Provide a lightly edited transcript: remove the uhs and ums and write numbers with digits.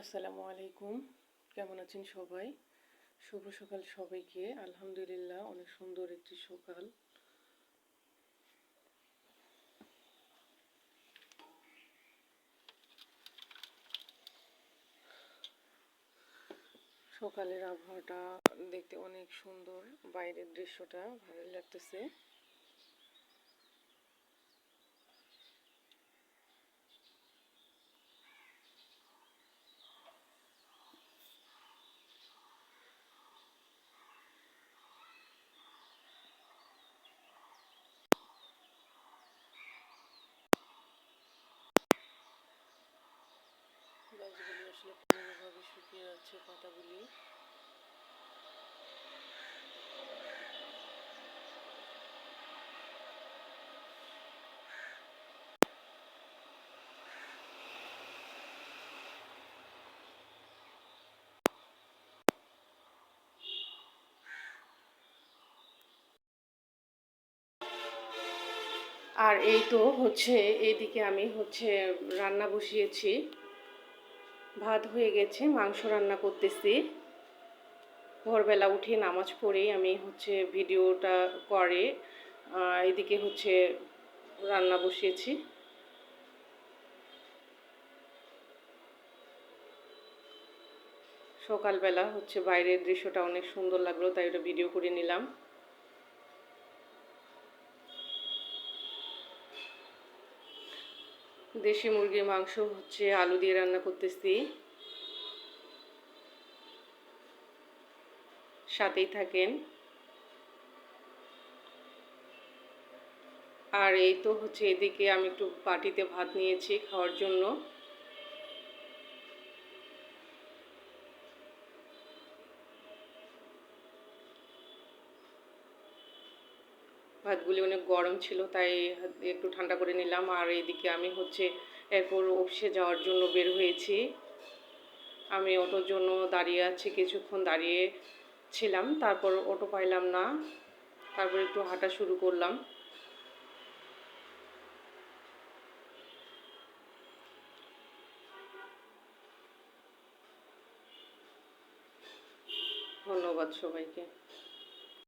আসসালামু আলাইকুম। কেমন আছেন সবাই? শুভ সকাল সবাইকে। আলহামদুলিল্লাহ, অনেক সুন্দর একটি সকাল। সকালের আবহাওয়াটা দেখতে অনেক সুন্দর, বাইরের দৃশ্যটা ভালো লাগতেছে। গাছগুলি আসলে পুরোভাবে শুকিয়ে যাচ্ছে পাতাগুলি। আর এই তো এইদিকে আমি রান্না বসিয়েছি। ভাত হয়ে গেছে, মাংস রান্না করতেছি। ভোরবেলা উঠে নামাজ পড়েই আমি ভিডিওটা করে এদিকে রান্না বসিয়েছি। সকালবেলা বাইরের দৃশ্যটা অনেক সুন্দর লাগলো, তাই ওটা ভিডিও করে নিলাম। দেশি মুরগির মাংস আলু দিয়ে রান্না করতেছি। সাথেই থাকেন। আর এই তো এদিকে আমি একটু বাটিতে ভাত নিয়েছি খাওয়ার জন্য। ভাতগুলি অনেক গরম ছিল, তাই একটু ঠান্ডা করে নিলাম। আর এইদিকে আমি এরপর অফিসে যাওয়ার জন্য বের হয়েছি। আমি অটোর জন্য দাঁড়িয়ে আছি, কিছুক্ষণ দাঁড়িয়ে ছিলাম, তারপর অটো পাইলাম না, তারপর একটু হাঁটা শুরু করলাম। ধন্যবাদ সবাইকে।